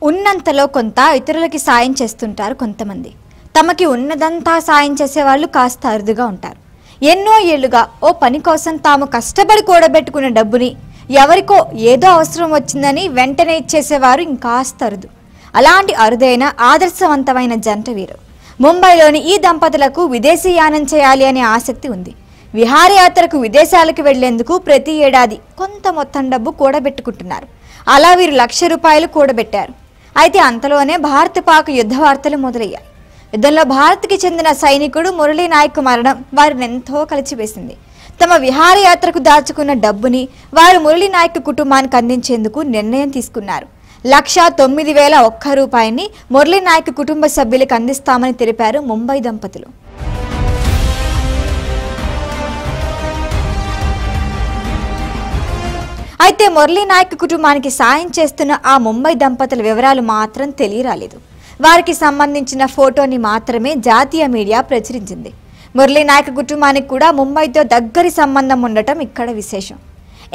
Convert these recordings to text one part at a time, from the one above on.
ఉన్నంతలో కొంత ఇతరులకి సాయం చేస్తుంటారు కొంతమంది. తమకి ఉన్నదంతా సాయం చేసేవాళ్ళు కాస్త అరుదుగా ఉంటారు. ఎన్నో ఏళ్లుగా ఓ పని కోసం తాము కష్టపడి కూడబెట్టుకున్న డబ్బుని ఎవరికో ఏదో అవసరం వచ్చిందని వెంటనే ఇచ్చేసేవారు ఇంకాస్త అరుదు. అలాంటి అరుదైన ఆదర్శవంతమైన జంట వీరు. ముంబైలోని ఈ దంపతులకు విదేశీ యానం చేయాలి అనే ఆసక్తి ఉంది. విహారయాత్రకు విదేశాలకు వెళ్లేందుకు ప్రతి ఏడాది కొంత మొత్తం డబ్బు కూడబెట్టుకుంటున్నారు. అలా వీరు ₹1,00,000 కూడబెట్టారు. అయితే అంతలోనే భారత్ పాక్ యుద్ధ వార్తలు మొదలయ్యాయి. యుద్ధంలో భారత్కి చెందిన సైనికుడు మురళీ నాయక్ మరణం వారిని ఎంతో కలిచివేసింది. తమ విహారయాత్రకు దాచుకున్న డబ్బుని వారు మురళీ నాయక్ కుటుంబానికి అందించేందుకు నిర్ణయం తీసుకున్నారు. ₹1,09,001 మురళీ నాయక్ కుటుంబ సభ్యులకు అందిస్తామని తెలిపారు ముంబై దంపతులు. అయితే మురళీ నాయక్ కుటుంబానికి సాయం చేస్తున్న ఆ ముంబై దంపతుల వివరాలు మాత్రం తెలియరాలేదు. వారికి సంబంధించిన ఫోటోని మాత్రమే జాతీయ మీడియా ప్రచురించింది. మురళీ నాయక్ కుటుంబానికి కూడా ముంబైతో దగ్గరి సంబంధం ఉండటం ఇక్కడ విశేషం.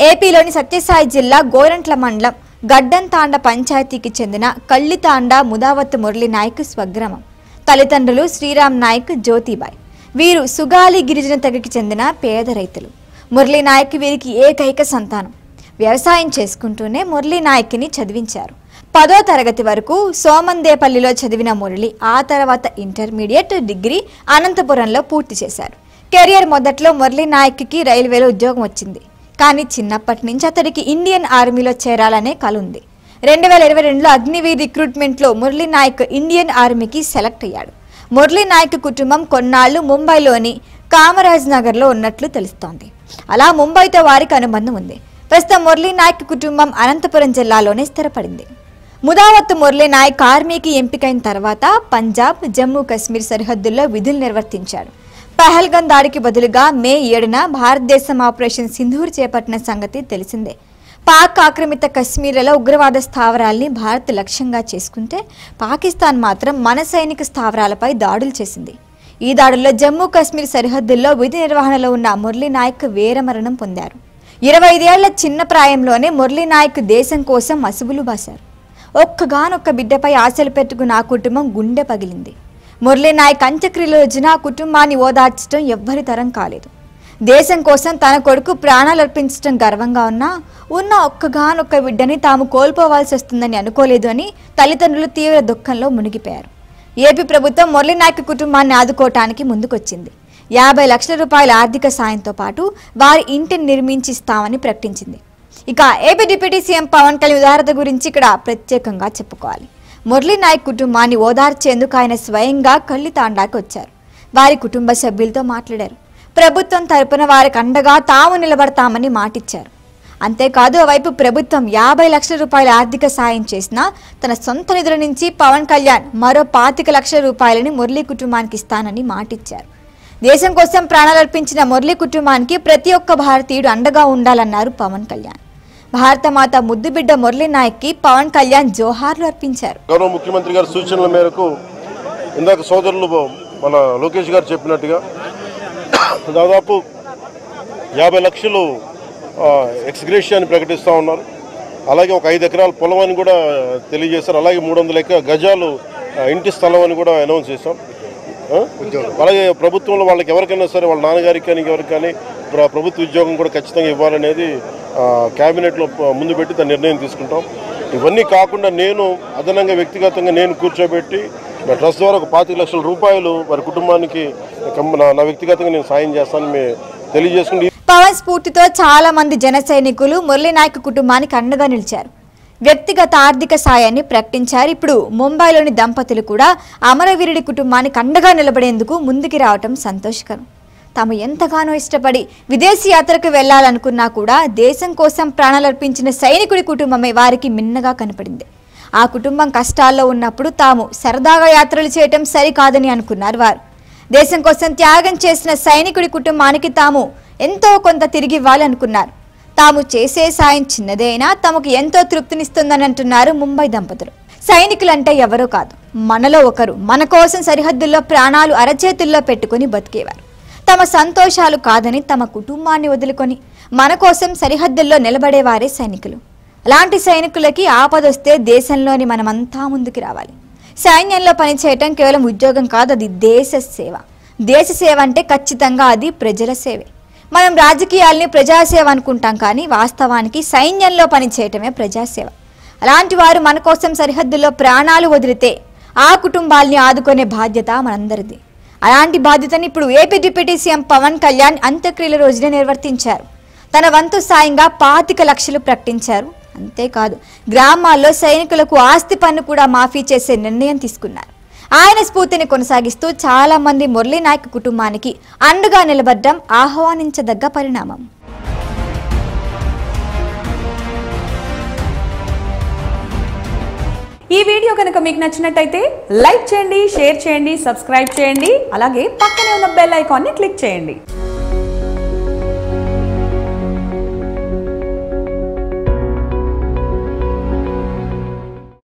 ఏపీలోని సత్యసాయి జిల్లా గోరంట్ల మండలం గడ్డంతాండ పంచాయతీకి చెందిన కళ్ళితాండ ముదావత్ మురళీ నాయక్ స్వగ్రామం. తల్లిదండ్రులు శ్రీరామ్ నాయక్, జ్యోతిబాయ్. వీరు సుగాలి గిరిజన తెగకి చెందిన పేద రైతులు. మురళీ నాయక్ వీరికి ఏకైక సంతానం. వ్యవసాయం చేసుకుంటూనే మురళీ నాయక్ని చదివించారు. 10వ తరగతి వరకు సోమందేపల్లిలో చదివిన మురళి ఆ తర్వాత ఇంటర్మీడియట్, డిగ్రీ అనంతపురంలో పూర్తి చేశారు. కెరియర్ మొదట్లో మురళీ నాయక్కి రైల్వేలో ఉద్యోగం వచ్చింది. కానీ చిన్నప్పటి నుంచి అతడికి ఇండియన్ ఆర్మీలో చేరాలనే కల ఉంది. 2022లో అగ్నివీర్ రిక్రూట్మెంట్లో మురళీ నాయక్ ఇండియన్ ఆర్మీకి సెలెక్ట్ అయ్యాడు. మురళీ నాయక్ కుటుంబం కొన్నాళ్లు ముంబైలోని కామరాజ్ నగర్లో ఉన్నట్లు తెలుస్తోంది. అలా ముంబైతో వారికి అనుబంధం ఉంది. ప్రస్తుతం మురళీ నాయక్ కుటుంబం అనంతపురం జిల్లాలోనే స్థిరపడింది. ముదావత్ మురళీ నాయక్ ఆర్మీకి ఎంపికైన తర్వాత పంజాబ్, జమ్మూ కాశ్మీర్ సరిహద్దుల్లో విధులు నిర్వర్తించాడు. పహల్గాం దాడికి బదులుగా మే 7న భారతదేశం ఆపరేషన్ సింధూర్ చేపట్టిన సంగతి తెలిసిందే. పాక్ ఆక్రమిత కశ్మీర్లలో ఉగ్రవాద స్థావరాల్ని భారత్ లక్ష్యంగా చేసుకుంటే పాకిస్తాన్ మాత్రం మన సైనిక స్థావరాలపై దాడులు చేసింది. ఈ దాడుల్లో జమ్మూ కాశ్మీర్ సరిహద్దుల్లో విధి నిర్వహణలో ఉన్న మురళీ నాయక్ వీరమరణం పొందారు. 25 ఏళ్ల చిన్న ప్రాయంలోనే మురళీ నాయక్ దేశం కోసం అసువులు బాశారు. ఒక్కగానొక్క బిడ్డపై ఆశలు పెట్టుకున్న ఆ కుటుంబం గుండె పగిలింది. మురళీ నాయక్ అంత్యక్రియల రోజున ఆ కుటుంబాన్ని ఓదార్చడం ఎవ్వరి తరం కాలేదు. దేశం కోసం తన కొడుకు ప్రాణాలు అర్పించడం గర్వంగా ఉన్నా ఉన్న ఒక్కగానొక్క బిడ్డని తాము కోల్పోవాల్సి వస్తుందని అనుకోలేదు అని తల్లిదండ్రులు తీవ్ర దుఃఖంలో మునిగిపోయారు. ఏపీ ప్రభుత్వం మురళీ నాయక్ కుటుంబాన్ని ఆదుకోవటానికి ముందుకొచ్చింది. ₹50 లక్షల ఆర్థిక సాయంతో పాటు వారి ఇంటిని నిర్మించిస్తామని ప్రకటించింది. ఇక AP deputy CM Pawan Kalyan ఉదారత గురించి ఇక్కడ ప్రత్యేకంగా చెప్పుకోవాలి. మురళీ నాయక్ కుటుంబాన్ని ఓదార్చేందుకు ఆయన స్వయంగా కళ్ళితాండాకి వచ్చారు. వారి కుటుంబ సభ్యులతో మాట్లాడారు. ప్రభుత్వం తరపున వారికి అండగా తాము నిలబడతామని మాటిచ్చారు. అంతేకాదు ఓవైపు ప్రభుత్వం ₹50 లక్షల ఆర్థిక సాయం చేసినా తన సొంత నిధుల నుంచి పవన్ కళ్యాణ్ మరో ₹25 లక్షల మురళీ కుటుంబానికి ఇస్తానని మాటిచ్చారు. దేశం కోసం ప్రాణాలర్పించిన మురళీ కుటుంబానికి ప్రతి ఒక్క భారతీయుడు అండగా ఉండాలన్నారు పవన్ కళ్యాణ్. భారతమాత ముద్దుబిడ్డ మురళీ నాయక్కి పవన్ కళ్యాణ్ జోహార్లు అర్పించారు. గౌరవ ముఖ్యమంత్రి గారి సూచనల మేరకు ఇందాక సోదరులు మన లోకేష్ గారు చెప్పినట్టుగా దాదాపు 50 లక్షలు ఎక్స్గ్రేషియాని ప్రకటిస్తూ ఉన్నారు. అలాగే ఒక 5 ఎకరాల పొలం అని కూడా తెలియజేశారు. అలాగే 300 గజాలు ఇంటి స్థలం అని కూడా అనౌన్స్ చేశాం. అలాగే ప్రభుత్వంలో వాళ్ళకి ఎవరికైనా సరే వాళ్ళ నాన్నగారికి కానీ ఎవరికి కానీ ప్రభుత్వ ఉద్యోగం కూడా ఖచ్చితంగా ఇవ్వాలనేది క్యాబినెట్లో ముందు పెట్టి తన నిర్ణయం తీసుకుంటాం. ఇవన్నీ కాకుండా నేను అదనంగా వ్యక్తిగతంగా నేను కూర్చోబెట్టి నా ట్రస్ట్ ద్వారా ఒక ₹25 లక్షల వారి కుటుంబానికి నా వ్యక్తిగతంగా నేను సాయం చేస్తానని తెలియజేసుకుంటే పవన్ స్ఫూర్తితో చాలా మంది జన సైనికులు మురళీ నాయక్ కుటుంబానికి అండగా నిలిచారు. వ్యక్తిగత ఆర్థిక సాయాన్ని ప్రకటించారు. ఇప్పుడు ముంబైలోని దంపతులు కూడా అమరవీరుడి కుటుంబానికి అండగా నిలబడేందుకు ముందుకు రావటం సంతోషకరం. తాము ఎంతగానో ఇష్టపడి విదేశీ యాత్రకు వెళ్లాలనుకున్నా కూడా దేశం కోసం ప్రాణాలర్పించిన సైనికుడి కుటుంబమే వారికి మిన్నగా కనపడింది. ఆ కుటుంబం కష్టాల్లో ఉన్నప్పుడు తాము సరదాగా యాత్రలు చేయటం సరికాదని అనుకున్నారు వారు. దేశం కోసం త్యాగం చేసిన సైనికుడి కుటుంబానికి తాము ఎంతో కొంత తిరిగి ఇవ్వాలనుకున్నారు. తాము చేసే సాయం చిన్నదే అయినా తమకు ఎంతో తృప్తినిస్తుందని అంటున్నారు ముంబై దంపతులు. సైనికులంటే ఎవరో కాదు, మనలో ఒకరు. మన కోసం సరిహద్దుల్లో ప్రాణాలు అరచేతుల్లో పెట్టుకుని బతికేవారు. తమ సంతోషాలు కాదని తమ కుటుంబాన్ని వదులుకొని మన కోసం సరిహద్దుల్లో నిలబడేవారే సైనికులు. అలాంటి సైనికులకి ఆపదొస్తే దేశంలోని మనమంతా ముందుకు రావాలి. సైన్యంలో పనిచేయటం కేవలం ఉద్యోగం కాదు, అది దేశ సేవ. దేశ సేవ అంటే ఖచ్చితంగా అది ప్రజల సేవే. మనం రాజకీయాల్ని ప్రజాసేవ అనుకుంటాం, కానీ వాస్తవానికి సైన్యంలో పనిచేయటమే ప్రజాసేవ. అలాంటి వారు మన కోసం సరిహద్దుల్లో ప్రాణాలు వదిలితే ఆ కుటుంబాల్ని ఆదుకునే బాధ్యత మనందరిది. అలాంటి బాధ్యతని ఇప్పుడు AP deputy CM Pawan Kalyan అంత్యక్రియల రోజునే నిర్వర్తించారు. తన వంతు సాయంగా 25 లక్షలు ప్రకటించారు. అంతేకాదు, గ్రామాల్లో సైనికులకు ఆస్తి పన్ను కూడా మాఫీ చేసే నిర్ణయం తీసుకున్నారు. ఆయన స్ఫూర్తిని కొనసాగిస్తూ చాలా మంది మురళీ నాయక్ కుటుంబానికి అండగా నిలబడడం ఆహ్వానించదగ్గ పరిణామం. ఈ వీడియో కనుక మీకు నచ్చినట్టయితే లైక్ చేయండి, షేర్ చేయండి, సబ్స్క్రైబ్ చేయండి. అలాగే పక్కనే ఉన్న బెల్ ఐకాన్ని క్లిక్ చేయండి.